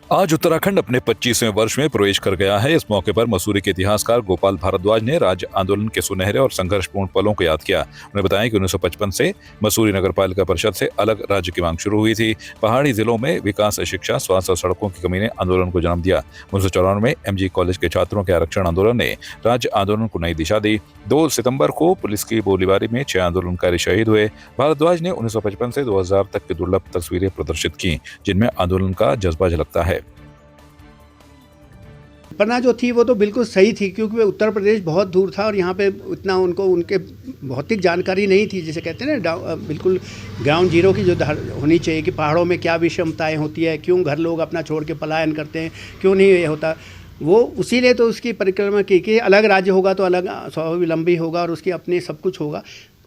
आज उत्तराखंड अपने 25वें वर्ष में प्रवेश कर गया है। इस मौके पर मसूरी के इतिहासकार गोपाल भारद्वाज ने राज्य आंदोलन के सुनहरे और संघर्षपूर्ण पलों को याद किया। उन्होंने बताया कि 1955 से मसूरी नगर पालिका परिषद से अलग राज्य की मांग शुरू हुई थी। पहाड़ी जिलों में विकास, शिक्षा, स्वास्थ्य और सड़कों की कमी ने आंदोलन को जन्म दिया। 1994 में MG कॉलेज के छात्रों के आरक्षण आंदोलन ने राज्य आंदोलन को नई दिशा दी। 2 सितंबर को पुलिस की गोलीबारी में 6 आंदोलनकारी शहीद हुए। भारद्वाज ने 1955 से 2000 तक की दुर्लभ तस्वीरें प्रदर्शित की, जिनमें आंदोलन का जज्बा झलकता है। कल्पना जो थी वो तो बिल्कुल सही थी, क्योंकि उत्तर प्रदेश बहुत दूर था और यहाँ पे इतना उनको उनके भौतिक जानकारी नहीं थी, जिसे कहते हैं ना बिल्कुल ग्राउंड जीरो की जो होनी चाहिए कि पहाड़ों में क्या विषमताएं होती है, क्यों घर लोग अपना छोड़ के पलायन करते हैं, क्यों नहीं ये होता। वो उसीलिए तो उसकी परिक्रमा की कि अलग राज्य होगा तो अलग स्वावलंबी होगा और उसकी अपनी सब कुछ होगा।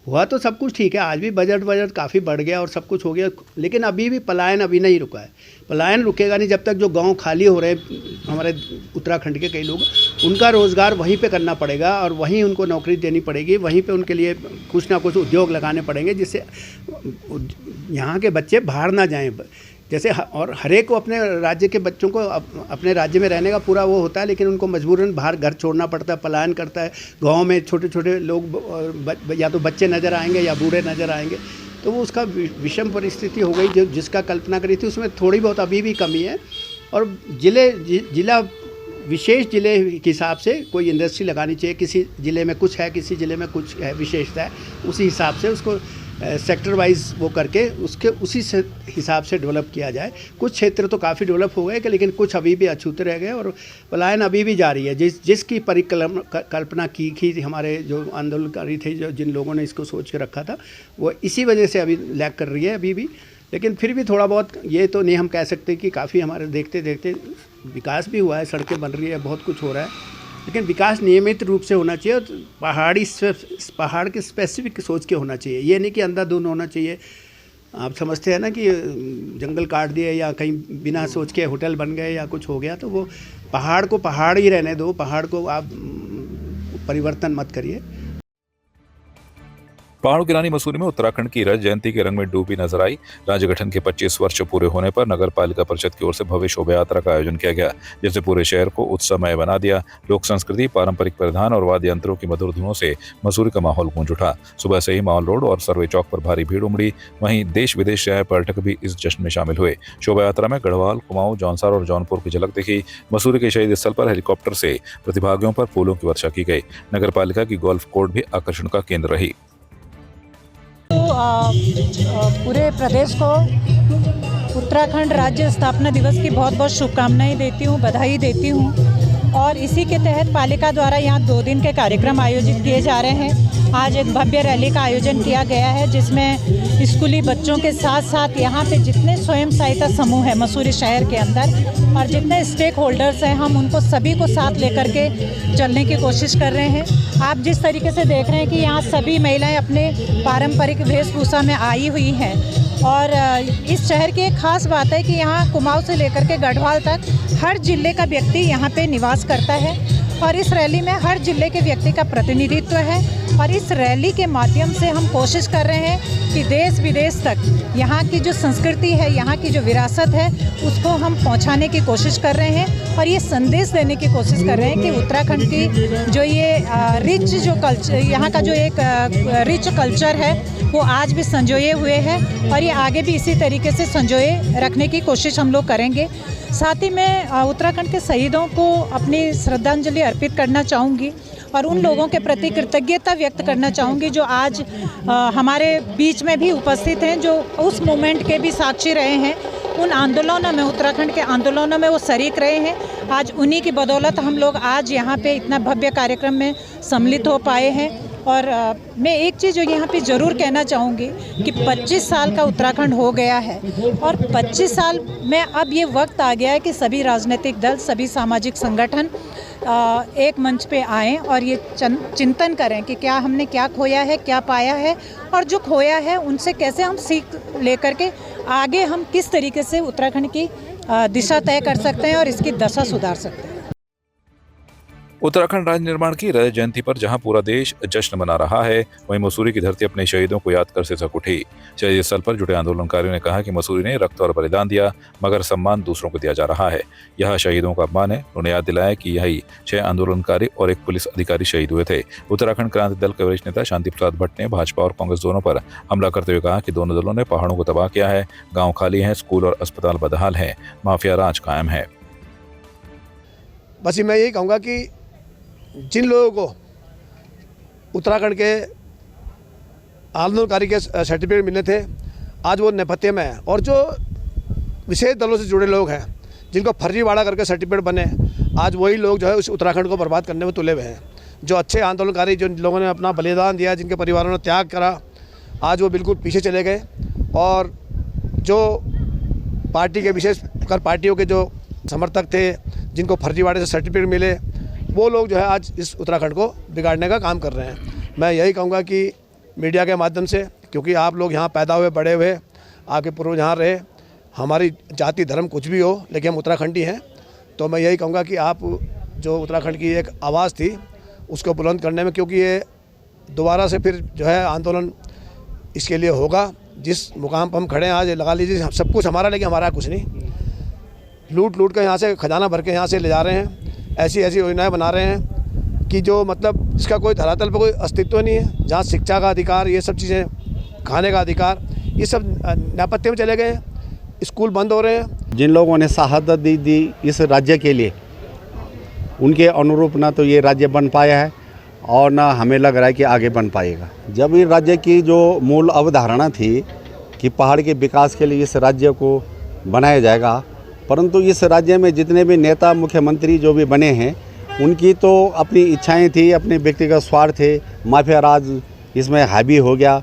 हुआ तो सब कुछ ठीक है, आज भी बजट काफ़ी बढ़ गया और सब कुछ हो गया, लेकिन अभी भी पलायन अभी नहीं रुका है। पलायन रुकेगा नहीं जब तक जो गांव खाली हो रहे हैं हमारे उत्तराखंड के कई लोग, उनका रोज़गार वहीं पे करना पड़ेगा और वहीं उनको नौकरी देनी पड़ेगी, वहीं पे उनके लिए कुछ ना कुछ उद्योग लगाने पड़ेंगे, जिससे यहाँ के बच्चे बाहर ना जाएँ। जैसे और हर एक को अपने राज्य के बच्चों को अपने राज्य में रहने का पूरा वो होता है, लेकिन उनको मजबूरन बाहर घर छोड़ना पड़ता है, पलायन करता है। गाँव में छोटे छोटे लोग या तो बच्चे नज़र आएंगे या बूढ़े नज़र आएंगे, तो वो उसका विषम परिस्थिति हो गई जो जिसका कल्पना करी थी, उसमें थोड़ी बहुत अभी भी कमी है। और जिला विशेष जिले के हिसाब से कोई इंडस्ट्री लगानी चाहिए। किसी ज़िले में कुछ है, किसी ज़िले में कुछ है, विशेषता है, उसी हिसाब से उसको सेक्टर वाइज वो करके उसी से हिसाब से डेवलप किया जाए। कुछ क्षेत्र तो काफ़ी डेवलप हो गए, लेकिन कुछ अभी भी अछूते रह गए और पलायन अभी भी जारी है। जिसकी कल्पना की थी हमारे जो आंदोलनकारी थे, जो जिन लोगों ने इसको सोच के रखा था, वो इसी वजह से अभी लैग कर रही है अभी भी। लेकिन फिर भी थोड़ा बहुत ये तो नहीं हम कह सकते कि काफ़ी हमारे देखते देखते विकास भी हुआ है, सड़कें बन रही है, बहुत कुछ हो रहा है, लेकिन विकास नियमित रूप से होना चाहिए और पहाड़ के स्पेसिफिक सोच के होना चाहिए। ये नहीं कि अंधाधुंध होना चाहिए। आप समझते हैं ना कि जंगल काट दिए या कहीं बिना सोच के होटल बन गए या कुछ हो गया, तो वो पहाड़ को पहाड़ ही रहने दो, पहाड़ को आप परिवर्तन मत करिए। पहाड़ों की रानी मसूरी में उत्तराखंड की रजत जयंती के रंग में डूबी नजर आई। राज्य गठन के 25 वर्ष पूरे होने पर नगर पालिका परिषद की ओर से भव्य शोभा यात्रा का आयोजन किया गया, जिससे पूरे शहर को उत्सवमय बना दिया। लोक संस्कृति, पारंपरिक परिधान और वाद्य यंत्रों की मधुर धुनों से मसूरी का माहौल गूंज उठा। सुबह से ही माल रोड और सर्वे चौक पर भारी भीड़ उमड़ी। वहीं देश विदेश से आए पर्यटक भी इस जश्न में शामिल हुए। शोभा यात्रा में गढ़वाल, कुमाऊं, जौनसार और जौनपुर की झलक दिखी। मसूरी के शहीद स्थल पर हेलीकॉप्टर से प्रतिभागियों पर फूलों की वर्षा की गई। नगर पालिका की गोल्फ कोर्ट भी आकर्षण का केंद्र रही। पूरे प्रदेश को उत्तराखंड राज्य स्थापना दिवस की बहुत बहुत शुभकामनाएं देती हूँ, बधाई देती हूँ। और इसी के तहत पालिका द्वारा यहाँ 2 दिन के कार्यक्रम आयोजित किए जा रहे हैं। आज एक भव्य रैली का आयोजन किया गया है, जिसमें स्कूली बच्चों के साथ साथ यहाँ पे जितने स्वयं सहायता समूह है मसूरी शहर के अंदर और जितने स्टेक होल्डर्स हैं, हम उनको सभी को साथ लेकर के चलने की कोशिश कर रहे हैं। आप जिस तरीके से देख रहे हैं कि यहाँ सभी महिलाएं अपने पारंपरिक वेशभूषा में आई हुई हैं और इस शहर की एक ख़ास बात है कि यहाँ कुमाऊं से लेकर के गढ़वाल तक हर जिले का व्यक्ति यहाँ पे निवास करता है और इस रैली में हर जिले के व्यक्ति का प्रतिनिधित्व है। और इस रैली के माध्यम से हम कोशिश कर रहे हैं कि देश विदेश तक यहाँ की जो संस्कृति है, यहाँ की जो विरासत है, उसको हम पहुँचाने की कोशिश कर रहे हैं और ये संदेश देने की कोशिश कर रहे हैं कि उत्तराखंड की जो ये रिच जो कल्चर, यहाँ का जो एक रिच कल्चर है, वो आज भी संजोए हुए हैं और ये आगे भी इसी तरीके से संजोए रखने की कोशिश हम लोग करेंगे। साथ ही मैं उत्तराखंड के शहीदों को अपनी श्रद्धांजलि अर्पित करना चाहूँगी और उन लोगों के प्रति कृतज्ञता व्यक्त करना चाहूँगी जो आज हमारे बीच में भी उपस्थित हैं, जो उस मोमेंट के भी साक्षी रहे हैं, उन आंदोलनों में, उत्तराखंड के आंदोलनों में वो शरीक रहे हैं। आज उन्हीं की बदौलत हम लोग आज यहाँ पे इतना भव्य कार्यक्रम में सम्मिलित हो पाए हैं। और मैं एक चीज़ जो यहाँ पे ज़रूर कहना चाहूँगी कि 25 साल का उत्तराखंड हो गया है और 25 साल में अब ये वक्त आ गया है कि सभी राजनीतिक दल, सभी सामाजिक संगठन एक मंच पे आएँ और ये चिंतन करें कि क्या हमने क्या खोया है, क्या पाया है और जो खोया है उनसे कैसे हम सीख लेकर के आगे हम किस तरीके से उत्तराखंड की दिशा तय कर सकते हैं और इसकी दशा सुधार सकते हैं। उत्तराखंड राज्य निर्माण की रजत जयंती पर जहां पूरा देश जश्न मना रहा है, वहीं मसूरी की धरती अपने शहीदों को याद कर सिसक उठी। शहीद स्थल पर जुटे आंदोलनकारियों ने कहा कि मसूरी ने रक्त और बलिदान दिया, मगर सम्मान दूसरों को दिया जा रहा है। यह शहीदों का अपमान है। उन्होंने याद दिलाया कि यही 6 आंदोलनकारी और 1 पुलिस अधिकारी शहीद हुए थे। उत्तराखंड क्रांति दल के वरिष्ठ नेता शांति प्रसाद भट्ट ने भाजपा और कांग्रेस दोनों पर हमला करते हुए कहा कि दोनों दलों ने पहाड़ों को तबाह किया है, गाँव खाली हैं, स्कूल और अस्पताल बदहाल हैं, माफिया राज कायम है। बस मैं यही कहूँगा कि जिन लोगों को उत्तराखंड के आंदोलनकारी के सर्टिफिकेट मिलने थे, आज वो नेपथ्य में है। और जो विशेष दलों से जुड़े लोग हैं, जिनको फर्जीवाड़ा करके सर्टिफिकेट बने, आज वही लोग जो है उस उत्तराखंड को बर्बाद करने में तुले हुए हैं। जो अच्छे आंदोलनकारी, जो लोगों ने अपना बलिदान दिया, जिनके परिवारों ने त्याग करा, आज वो बिल्कुल पीछे चले गए। और जो पार्टी के विशेषकर पार्टियों के जो समर्थक थे, जिनको फर्जीवाड़े से सर्टिफिकेट मिले, वो लोग जो है आज इस उत्तराखंड को बिगाड़ने का काम कर रहे हैं। मैं यही कहूँगा कि मीडिया के माध्यम से, क्योंकि आप लोग यहाँ पैदा हुए, बड़े हुए, आपके पूर्वज यहाँ रहे, हमारी जाति धर्म कुछ भी हो, लेकिन हम उत्तराखंडी हैं, तो मैं यही कहूँगा कि आप जो उत्तराखंड की एक आवाज़ थी उसको बुलंद करने में, क्योंकि ये दोबारा से फिर जो है आंदोलन इसके लिए होगा। जिस मुकाम पर हम खड़े हैं आज, लगा लीजिए सब कुछ हमारा, लेकिन हमारा कुछ नहीं। लूट के यहाँ से खजाना भर के यहाँ से ले जा रहे हैं, ऐसी योजनाएं बना रहे हैं कि जो मतलब इसका कोई धरातल पर कोई अस्तित्व नहीं है। जहाँ शिक्षा का अधिकार, ये सब चीज़ें, खाने का अधिकार, ये सब नेपथ्य में चले गए हैं, स्कूल बंद हो रहे हैं। जिन लोगों ने शहादत दी इस राज्य के लिए, उनके अनुरूप ना तो ये राज्य बन पाया है और ना हमें लग रहा है कि आगे बन पाएगा। जब इस राज्य की जो मूल अवधारणा थी कि पहाड़ के विकास के लिए इस राज्य को बनाया जाएगा, परंतु इस राज्य में जितने भी नेता, मुख्यमंत्री जो भी बने हैं, उनकी तो अपनी इच्छाएं थी, अपने व्यक्तिगत स्वार्थ थे, माफिया राज इसमें हावी हो गया,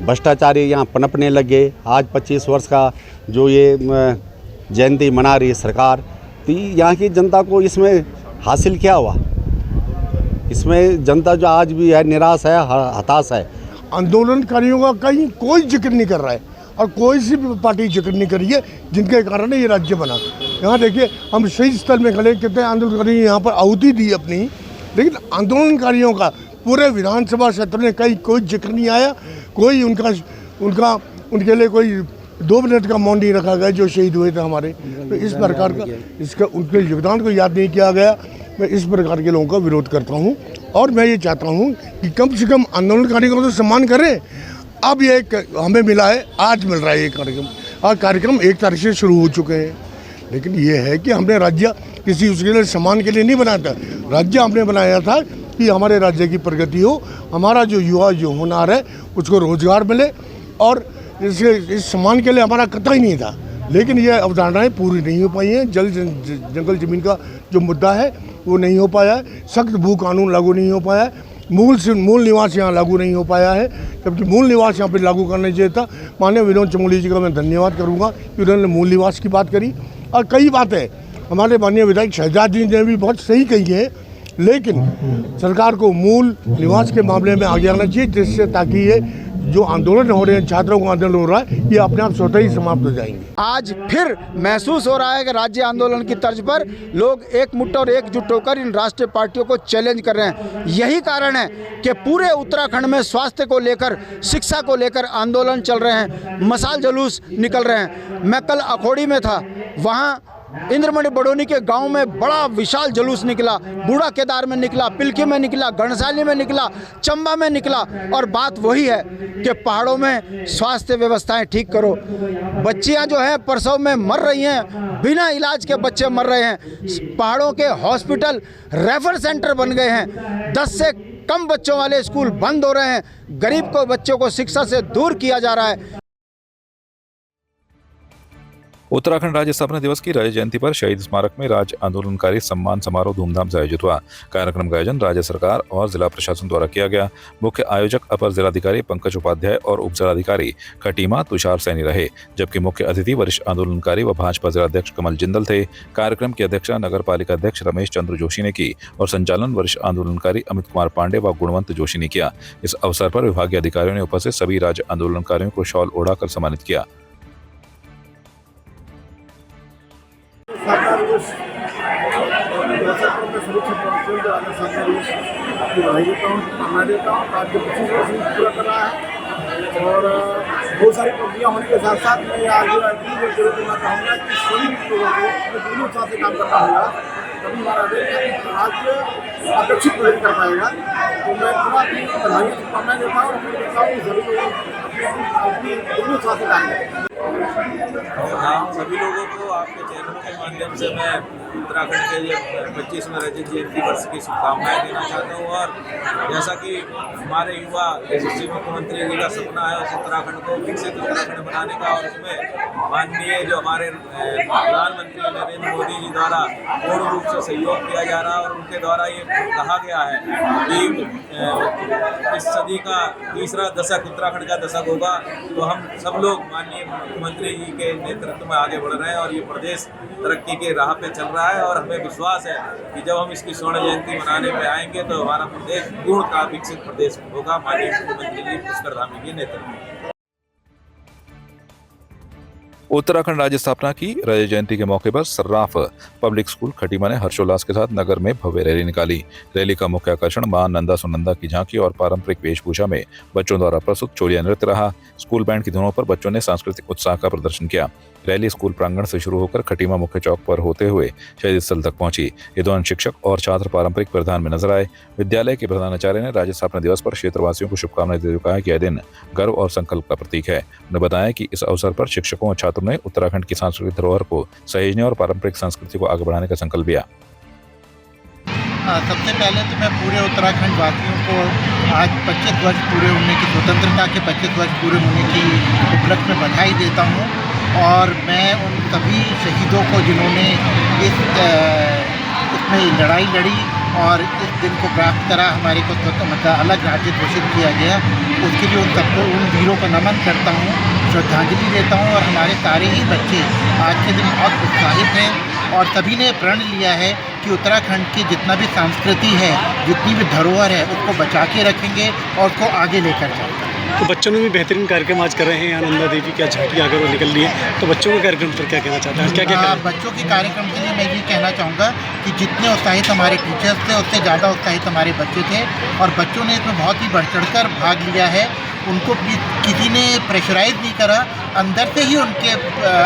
भ्रष्टाचारी यहाँ पनपने लगे। आज 25 वर्ष का जो ये जयंती मना रही है सरकार, तो यहाँ की जनता को इसमें हासिल क्या हुआ? इसमें जनता जो आज भी है निराश है, हताश है। आंदोलनकारियों का कहीं कोई जिक्र नहीं कर रहा है और कोई सी भी पार्टी जिक्र नहीं करी है, जिनके कारण ये राज्य बना। यहाँ देखिए, हम शहीद स्थल में खड़े, कितने आंदोलनकारी यहाँ पर आहुति दी अपनी, लेकिन आंदोलनकारियों का पूरे विधानसभा क्षेत्र में कहीं कोई जिक्र नहीं आया। कोई उनके लिए कोई 2 मिनट का मौन नहीं रखा गया जो शहीद हुए थे हमारे। तो इस प्रकार का इसका उनके योगदान को याद नहीं किया गया। मैं इस प्रकार के लोगों का विरोध करता हूँ और मैं ये चाहता हूँ कि कम से कम आंदोलनकारियों का तो सम्मान करें। अब ये हमें मिला है, आज मिल रहा है ये कार्यक्रम, और कार्यक्रम 1 तारीख से शुरू हो चुके हैं। लेकिन ये है कि हमने राज्य किसी उसके लिए सम्मान के लिए नहीं बनाया था। राज्य हमने बनाया था कि हमारे राज्य की प्रगति हो, हमारा जो युवा जो हुनर है उसको रोजगार मिले, और इस सम्मान के लिए हमारा कतई नहीं था। लेकिन ये अवधारणाएं पूरी नहीं हो पाई हैं। जंगल ज़मीन का जो मुद्दा है वो नहीं हो पाया है। सख्त भू कानून लागू नहीं हो पाया है। मूल निवास यहाँ लागू नहीं हो पाया है, जबकि मूल निवास यहाँ पे लागू करना चाहिए था। माननीय विनोद चमोली जी का मैं धन्यवाद करूँगा कि उन्होंने मूल निवास की बात करी। और कई बातें हमारे माननीय विधायक शहजाद जी ने भी बहुत सही कही है, लेकिन सरकार को मूल निवास के मामले में आगे आना चाहिए, जिससे ताकि ये जो आंदोलन हो रहे हैं, छात्रों का आंदोलन हो रहा है, ये अपने आप स्वतः ही समाप्त हो जाएंगे। आज फिर महसूस हो रहा है कि राज्य आंदोलन की तर्ज पर लोग एकमुट्ठ और एकजुट होकर इन राष्ट्रीय पार्टियों को चैलेंज कर रहे हैं। यही कारण है कि पूरे उत्तराखंड में स्वास्थ्य को लेकर, शिक्षा को लेकर आंदोलन चल रहे हैं, मशाल जुलूस निकल रहे हैं। मैं कल अखोड़ी में था, वहाँ इंद्रमणि बड़ोनी के गांव में बड़ा विशाल जुलूस निकला, बूढ़ा केदार में निकला, पिलखी में निकला, घनसाली में निकला, चंबा में निकला। और बात वही है कि पहाड़ों में स्वास्थ्य व्यवस्थाएं ठीक करो। बच्चियां जो है प्रसव में मर रही हैं, बिना इलाज के बच्चे मर रहे हैं। पहाड़ों के हॉस्पिटल रेफर सेंटर बन गए हैं। 10 से कम बच्चों वाले स्कूल बंद हो रहे हैं। गरीब को बच्चों को शिक्षा से दूर किया जा रहा है। उत्तराखंड राज्य स्थापना दिवस की रजत जयंती पर शहीद स्मारक में राज्य आंदोलनकारी सम्मान समारोह धूमधाम से आयोजित हुआ। कार्यक्रम का आयोजन राज्य सरकार और जिला प्रशासन द्वारा किया गया। मुख्य आयोजक अपर जिलाधिकारी पंकज उपाध्याय और उप जिलाधिकारी खटीमा तुषार सैनी रहे, जबकि मुख्य अतिथि वरिष्ठ आंदोलनकारी व भाजपा जिलाध्यक्ष कमल जिंदल थे। कार्यक्रम की अध्यक्षता नगर पालिका अध्यक्ष रमेश चंद्र जोशी ने की और संचालन वरिष्ठ आंदोलनकारी अमित कुमार पांडे व गुणवंत जोशी ने किया। इस अवसर पर विभागीय अधिकारियों ने उपस्थित सभी राज्य आंदोलनकारियों को शॉल ओढ़ाकर सम्मानित किया। आपकी बधाई देता हूँ, शुभकामनाएं देता हूँ। आज जो 25 वर्ष पूरा कर रहा है और बहुत सारी उपलब्धियाँ होने के साथ साथ मैं आज जरूर देना चाहूँगा कि सभी लोगों को अपने पूर्ण उत्साह से काम करना होगा, तभी हमारा राज्य अपेक्षित प्रगति कर पाएगा। तो मैं पूरा अपनी बधाई शुभकामनाएं देता हूँ, अपने देता हूँ सभी लोग अपनी पूर्ण उत्साह से काम करें। सभी लोगों को आपके चैनल के माध्यम से मैं उत्तराखंड के लिए 25वें रजत जयंती वर्ष की शुभकामनाएं देना चाहता हूँ। और जैसा कि हमारे युवा यशस्वी मुख्यमंत्री जी का सपना है उस उत्तराखंड को विकसित उत्तराखंड बनाने का, और उसमें माननीय जो हमारे प्रधानमंत्री नरेंद्र मोदी जी द्वारा पूर्ण रूप से सहयोग किया जा रहा है और उनके द्वारा ये कहा गया है कि इस सदी का तीसरा दशक उत्तराखंड का दशक होगा। तो हम सब लोग माननीय मुख्यमंत्री जी के नेतृत्व में आगे बढ़ रहे हैं और ये प्रदेश तरक्की के राह पे चल रहा है। और हमें विश्वास है कि जब हम इसकी स्वर्ण जयंती मनाने पे आएंगे तो हमारा प्रदेश पूर्णतः विकसित प्रदेश होगा माननीय मुख्यमंत्री जी पुष्कर धामी के नेतृत्व में। उत्तराखंड राज्य स्थापना की रजत जयंती के मौके पर सर्राफ पब्लिक स्कूल खटीमा ने हर्षोल्लास के साथ नगर में भव्य रैली निकाली। रैली का मुख्य आकर्षण मां नंदा सुनंदा की झांकी और पारंपरिक वेशभूषा में बच्चों द्वारा प्रस्तुत चोलिया नृत्य रहा। स्कूल बैंड की धुनों पर बच्चों ने सांस्कृतिक उत्साह का प्रदर्शन किया। रैली स्कूल प्रांगण से शुरू होकर खटीमा मुख्य चौक पर होते हुए शहीद स्थल तक पहुंची। ये दौरान शिक्षक और छात्र पारंपरिक परिधान में नजर आए। विद्यालय के प्रधानाचार्य ने राज्य स्थापना दिवस पर क्षेत्रवासियों को शुभकामनाएं देते हुए कहा कि यह दिन गर्व और संकल्प का प्रतीक है। उन्होंने बताया कि इस अवसर पर शिक्षकों और छात्रों ने उत्तराखंड की सांस्कृतिक धरोहर को सहेजने और पारंपरिक संस्कृति को आगे बढ़ाने का संकल्प लिया। सबसे पहले तो मैं पूरे उत्तराखंड वासियों को आज 25 वर्ष पूरे होने की, स्वतंत्रता के 25 वर्ष पूरे होने की उपलक्ष्य में बधाई देता हूँ। और मैं उन सभी शहीदों को जिन्होंने इसमें लड़ाई लड़ी और इस दिन को प्राप्त करा, हमारे को मतलब अलग राज्य घोषित किया गया, उसके लिए उन सबको, उन वीरों को नमन करता हूँ, श्रद्धांजलि देता हूँ। और हमारे सारे ही बच्चे आज के दिन बहुत उत्साहित हैं और सभी ने प्रण लिया है कि उत्तराखंड की जितना भी संस्कृति है, जितनी भी धरोहर है, उसको बचा के रखेंगे और उसको आगे लेकर जाएंगे। तो बच्चों ने भी बेहतरीन कार्यक्रम आज कर रहे हैं। आनंदा देवी क्या झांकी अगर वो निकल रही है, तो बच्चों के कार्यक्रम पर क्या कहना चाहते हैं? क्या बच्चों के कार्यक्रम के लिए मैं ये कहना चाहूँगा कि जितने उत्साहित हमारे टीचर्स थे उससे ज़्यादा उत्साहित हमारे बच्चे थे और बच्चों ने इसमें बहुत ही बढ़ चढ़कर भाग लिया है। उनको किसी ने प्रेशराइज नहीं करा, अंदर से ही उनके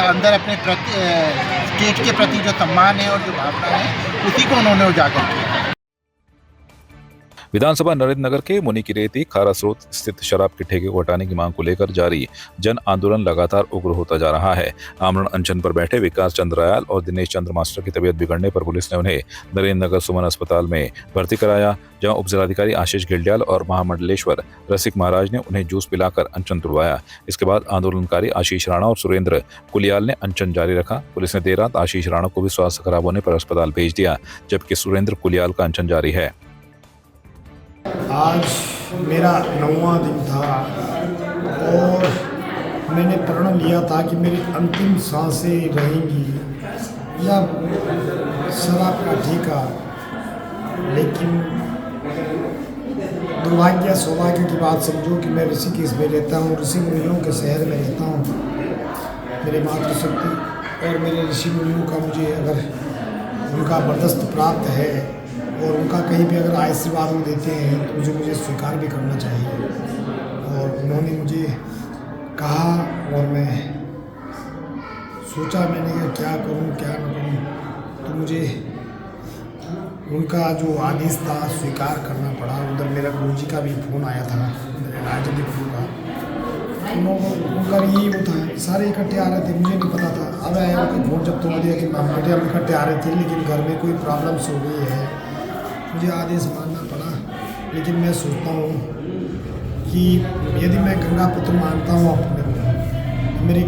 अंदर अपने स्टेट के प्रति जो सम्मान है और जो भावना है उसी को उन्होंने उजागर किया। विधानसभा नरेंद्र नगर के मुनिकिरेती खारा स्रोत स्थित शराब के ठेके को हटाने की मांग को लेकर जारी जन आंदोलन लगातार उग्र होता जा रहा है। आमरण अनशन पर बैठे विकास चंद्र रायाल और दिनेश चंद्र मास्टर की तबीयत बिगड़ने पर पुलिस ने उन्हें नरेंद्र नगर सुमन अस्पताल में भर्ती कराया, जहां उपजिलाधिकारी आशीष गिल्डियाल और महामंडलेश्वर रसिक महाराज ने उन्हें जूस पिलाकर अनशन तुड़वाया। इसके बाद आंदोलनकारी आशीष राणा और सुरेंद्र कुलियाल ने अनशन जारी रखा। पुलिस ने देर रात आशीष राणा को भी स्वास्थ्य खराब होने पर अस्पताल भेज दिया, जबकि सुरेंद्र कुलियाल का अनशन जारी है। आज मेरा 9वां दिन था और मैंने प्रण लिया था कि मेरी अंतिम सांसें रहेंगी या शराब का ठेका, लेकिन दुर्भाग्य सौभाग्य की बात समझो कि मैं ऋषिकेश में रहता हूँ, ऋषि मुनियों के शहर में रहता हूँ। मेरे मातृशक्ति और मेरे ऋषि मुनियों का मुझे अगर उनका बर्दस्त प्राप्त है और उनका कहीं भी अगर आशीर्वाद वो देते हैं तो मुझे स्वीकार भी करना चाहिए। और उन्होंने मुझे कहा और मैं सोचा, मैंने कहा क्या करूं क्या न करूं, तो मुझे उनका जो आदेश था स्वीकार करना पड़ा। उधर मेरा गुरुजी का भी फ़ोन आया था, मेरे राजद गुरु का, उनका यही वो था, सारे इकट्ठे आ रहे थे, मुझे नहीं पता था। अब आया उनका फ़ोन जब तो दिया कि मीडिया में इकट्ठे आ रहे थे, लेकिन घर में कोई प्रॉब्लम्स हो गई है, मुझे आदेश मानना पड़ा। लेकिन मैं सोचता हूँ कि यदि मैं गंगा पुत्र मानता हूँ अपने को, मेरी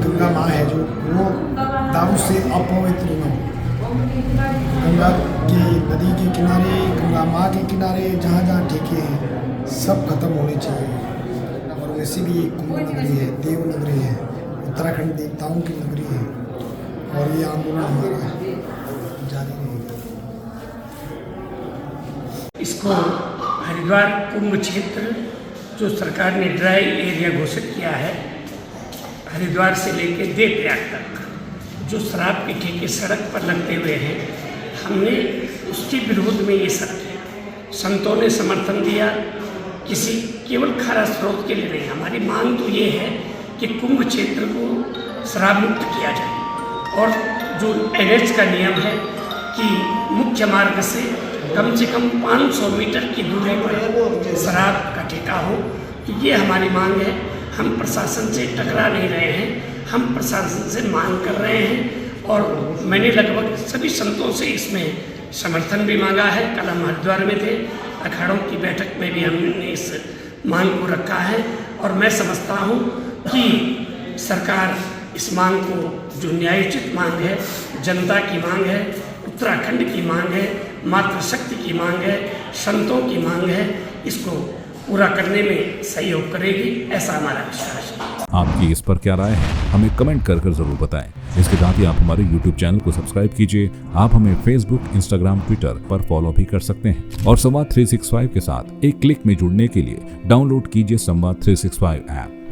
गंगा माँ है जो, वो दारू से अपवित्र न हो। गंगा की नदी के किनारे, गंगा माँ के किनारे जहाँ जहाँ ठेके हैं सब खत्म होने चाहिए। और वैसे भी कुंभ नगरी है, देव नगरी है, उत्तराखंड देवताओं की नगरी है और ये आंदोलन हमारा जारी रहेगा। इसको हरिद्वार कुंभ क्षेत्र जो सरकार ने ड्राई एरिया घोषित किया है, हरिद्वार से लेकर देवप्रयाग तक जो शराब के ठेके सड़क पर लगते हुए हैं, हमने उसके विरोध में ये सब किया। संतों ने समर्थन दिया, किसी केवल खारा स्रोत के लिए नहीं। हमारी मांग तो ये है कि कुंभ क्षेत्र को शराब मुक्त किया जाए और जो NH का नियम है कि मुख्य मार्ग से कम 500 मीटर की दूरी पर शराब का ठेका हो, तो ये हमारी मांग है। हम प्रशासन से टकरा नहीं रहे हैं, हम प्रशासन से मांग कर रहे हैं और मैंने लगभग सभी संतों से इसमें समर्थन भी मांगा है। कल हम हरिद्वार में थे, अखाड़ों की बैठक में भी हमने इस मांग को रखा है और मैं समझता हूँ कि सरकार इस मांग को, जो न्यायोचित मांग है, जनता की मांग है, उत्तराखंड की मांग है, मातृशक्ति की मांग है, संतों की मांग है, इसको पूरा करने में सहयोग करेगी, ऐसा हमारा विश्वास है। आपकी इस पर क्या राय है, हमें कमेंट कर जरूर बताएं। इसके साथ ही आप हमारे YouTube चैनल को सब्सक्राइब कीजिए। आप हमें Facebook, Instagram, Twitter पर फॉलो भी कर सकते हैं और संवाद 365 के साथ एक क्लिक में जुड़ने के लिए डाउनलोड कीजिए संवाद 365 ऐप।